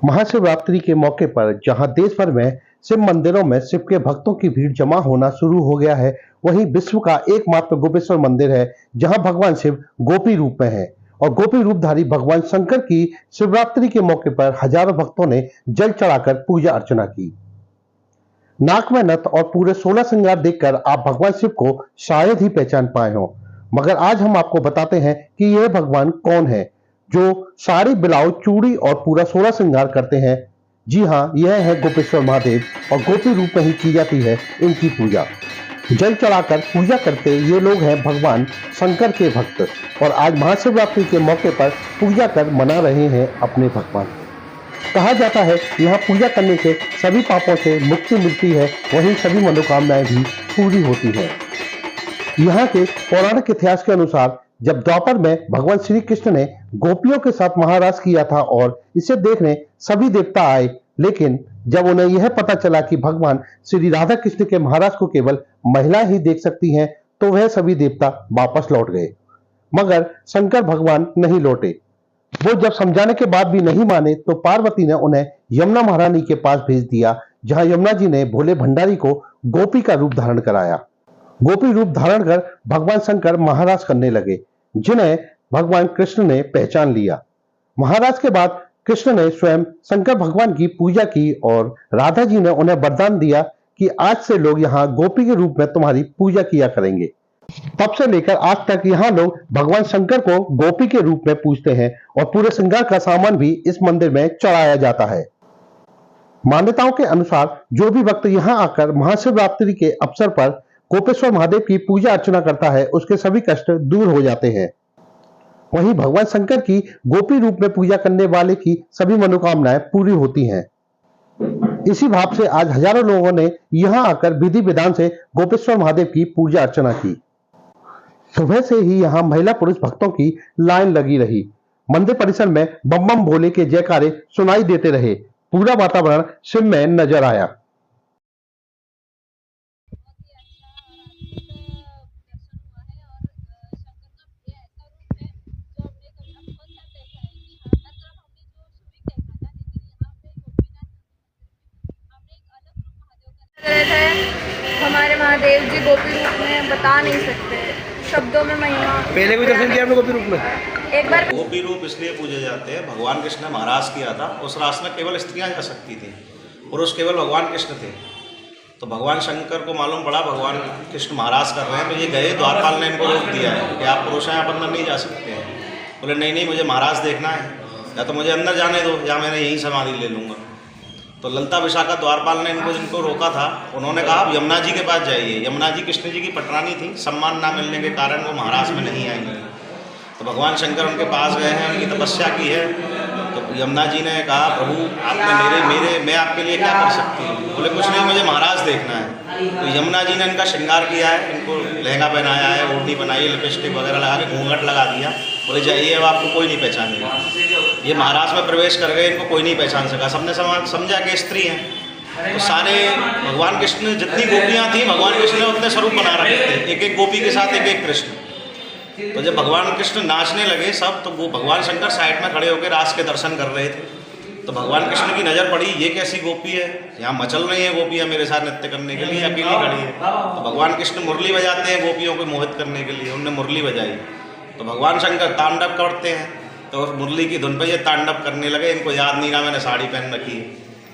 महाशिवरात्रि के मौके पर जहां देश भर में शिव मंदिरों में शिव के भक्तों की भीड़ जमा होना शुरू हो गया है, वहीं विश्व का एकमात्र गोपेश्वर मंदिर है जहां भगवान शिव गोपी रूप में है और गोपी रूपधारी भगवान शंकर की शिवरात्रि के मौके पर हजारों भक्तों ने जल चढ़ाकर पूजा अर्चना की। नाक में नथ और पूरे 16 श्रृंगार देखकर आप भगवान शिव को शायद ही पहचान पाए हो, मगर आज हम आपको बताते हैं कि यह भगवान कौन है जो साड़ी ब्लाउज चूड़ी और पूरा 16 श्रृंगार करते हैं। जी हाँ, यह है गोपेश्वर महादेव और गोपी रूप में ही की जाती है इनकी पूजा। जल चढ़ाकर पूजा करते ये लोग हैं भगवान शंकर के भक्त और आज महाशिवरात्रि के मौके पर पूजा कर मना रहे हैं अपने भगवान। कहा जाता है यहाँ पूजा करने से सभी पापों से मुक्ति मिलती है, वहीं सभी मनोकामनाएं भी पूरी होती है। यहाँ के पौराणिक इतिहास के अनुसार जब द्वापर में भगवान श्री कृष्ण ने गोपियों के साथ महाराज किया था और इसे देखने सभी देवता आए, लेकिन जब उन्हें यह पता चला कि भगवान श्री राधा कृष्ण के महाराज को केवल महिला ही देख सकती हैं, तो वह सभी देवता वापस लौट गए, मगर शंकर भगवान नहीं लौटे। वो जब समझाने के बाद भी नहीं माने तो पार्वती ने उन्हें यमुना महारानी के पास भेज दिया, जहां यमुना जी ने भोले भंडारी को गोपी का रूप धारण कराया। गोपी रूप धारण कर भगवान शंकर महाराज करने लगे, जिन्हें भगवान कृष्ण ने पहचान लिया। महाराज के बाद कृष्ण ने स्वयं शंकर भगवान की पूजा की और राधा जी ने उन्हें वरदान दिया कि आज से लोग यहाँ गोपी के रूप में तुम्हारी पूजा किया करेंगे। तब से लेकर आज तक यहाँ लोग भगवान शंकर को गोपी के रूप में पूजते हैं और पूरे श्रृंगार का सामान भी इस मंदिर में चढ़ाया जाता है। मान्यताओं के अनुसार जो भी भक्त यहाँ आकर महाशिवरात्रि के अवसर पर गोपेश्वर महादेव की पूजा अर्चना करता है, उसके सभी कष्ट दूर हो जाते हैं। वहीं भगवान शंकर की गोपी रूप में पूजा करने वाले की सभी मनोकामनाएं पूरी होती हैं। इसी भाव से आज हजारों लोगों ने यहाँ आकर विधि विधान से गोपेश्वर महादेव की पूजा अर्चना की। सुबह से ही यहाँ महिला पुरुष भक्तों की लाइन लगी रही। मंदिर परिसर में बम बम भोले के जयकारे सुनाई देते रहे। पूरा वातावरण शिव में नजर आया। हमारे महादेव जी गोपी रूप में बता नहीं सकते शब्दों में महिमा। पहले भी दर्शन किया आपने गोपी रूप में? एक बार गोपी रूप इसलिए पूजे जाते हैं, भगवान कृष्ण ने महाराज किया था। उस रास में केवल स्त्रियां जा सकती थी, पुरुष केवल भगवान कृष्ण थे। तो भगवान शंकर को मालूम पड़ा भगवान कृष्ण महाराज कर रहे हैं, तो ये गए, द्वारपाल ने इनको रोक दिया है कि आप पुरुष हैं, आप अंदर नहीं जा सकते हैं। बोले नहीं नहीं, मुझे महाराज देखना है, या तो मुझे अंदर जाने दो या मैं यहीं समाधि ले लूँगा। तो ललता विशाखा द्वारपाल ने जिनको रोका था, उन्होंने कहा आप यमुना जी के पास जाइए। यमुना जी कृष्ण जी की पटरानी थी, सम्मान ना मिलने के कारण वो महाराज में नहीं आएंगे। तो भगवान शंकर उनके पास गए हैं, उनकी तपस्या की है। तो यमुना जी ने कहा प्रभु आपने मैं आपके लिए क्या कर सकती हूँ? बोले कुछ नहीं, मुझे महाराज देखना है। तो यमुना जी ने इनका श्रृंगार किया है, इनको लहंगा पहनाया है, ओढ़नी बनाई, लिपस्टिक वगैरह लगा के घूंघट लगा दिया। बोले जाइए, अब आपको कोई नहीं पहचानेगा। ये महाराज में प्रवेश कर गए, इनको कोई नहीं पहचान सका। सबने समझा कि स्त्री हैं। तो सारे भगवान कृष्ण ने जितनी गोपियाँ थी, भगवान कृष्ण ने उतने स्वरूप बना रखे थे, एक एक गोपी के साथ एक एक कृष्ण। तो जब भगवान कृष्ण नाचने लगे सब, तो वो भगवान शंकर साइड में खड़े होकर रास के दर्शन कर रहे थे। तो भगवान कृष्ण की नज़र पड़ी, ये कैसी गोपी है, यहाँ मचल रही है गोपियाँ मेरे साथ नृत्य करने के लिए, अकेली खड़ी है। तो भगवान कृष्ण मुरली बजाते हैं गोपियों को मोहित करने के लिए, उनने मुरली बजाई। तो भगवान शंकर तांडव करते हैं, तो मुरली की धुन पर ये तांडव करने लगे। इनको याद नहीं रहा मैंने साड़ी पहन रखी है,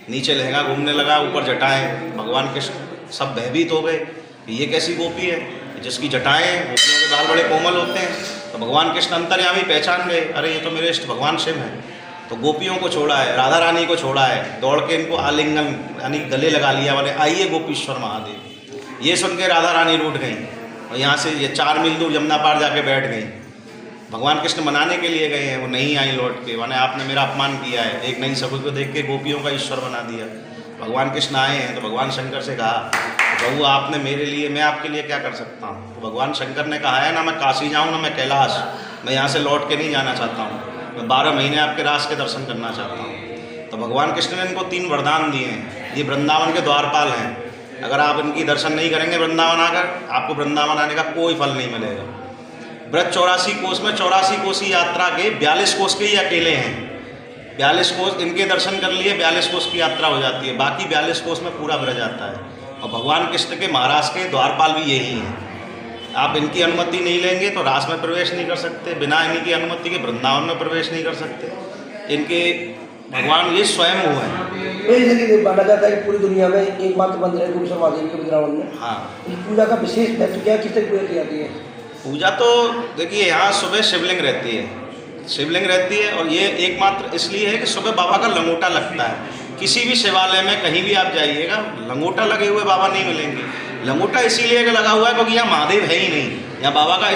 नीचे लहंगा घूमने लगा, ऊपर जटाएं। भगवान कृष्ण सब भयभीत हो गए कि ये कैसी गोपी है जिसकी जटाएं, गोपियों के बाल बड़े कोमल होते हैं। तो भगवान कृष्ण अंतर्यामी पहचान गए, अरे ये तो मेरे इष्ट भगवान शिव हैं। तो गोपियों को छोड़ा है, राधा रानी को छोड़ा है, दौड़ के इनको आलिंगन यानी गले लगा लिया, बोले आइए गोपीश्वर महादेव। ये सुन के राधा रानी रूठ गई और यहाँ से ये 4 मील दूर यमुना पार जाके बैठ गई। भगवान कृष्ण मनाने के लिए गए हैं, वो नहीं आई लौट के, माने आपने मेरा अपमान किया है, एक नई सभी को देख के गोपियों का ईश्वर बना दिया। भगवान कृष्ण आए हैं तो भगवान शंकर से कहा प्रभु आपने मेरे लिए, मैं आपके लिए क्या कर सकता हूँ? तो भगवान शंकर ने कहा है ना मैं काशी जाऊँ ना मैं कैलाश, मैं यहाँ से लौट के नहीं जाना चाहता हूँ, मैं 12 महीने आपके रास के दर्शन करना चाहता हूँ। तो भगवान कृष्ण ने इनको 3 वरदान दिए हैं। ये वृंदावन के द्वारपाल हैं, अगर आप इनकी दर्शन नहीं करेंगे वृंदावन आकर, आपको वृंदावन आने का कोई फल नहीं मिलेगा। व्रत 84 कोस में 84 कोसी यात्रा के 42 कोस के ही अकेले हैं। 42 कोस इनके दर्शन कर लिए 42 कोस की यात्रा हो जाती है, बाकी 42 कोस में पूरा ब्रज आता है। और भगवान कृष्ण के महाराज के द्वारपाल भी यही हैं। आप इनकी अनुमति नहीं लेंगे तो रास में प्रवेश नहीं कर सकते, बिना इनकी अनुमति के वृंदावन में प्रवेश नहीं कर सकते। इनके भगवान ये स्वयं हुए हैं। जैसे कि माना जाता है कि पूरी दुनिया में एकमात्र मंदिर है गोपेश्वर महादेव के वृंदावन में। हाँ, इस पूजा का विशेष महत्व क्या है, किस तरह पूजा की जाती है? पूजा तो देखिए यहाँ सुबह शिवलिंग रहती है, शिवलिंग रहती है, और ये एकमात्र इसलिए है कि सुबह बाबा का लंगोटा लगता है। किसी भी शिवालय में कहीं भी आप जाइएगा लंगोटा लगे हुए बाबा नहीं मिलेंगे। लंगोटा इसीलिए लगा हुआ है क्योंकि यहाँ महादेव है ही नहीं, यहाँ बाबा का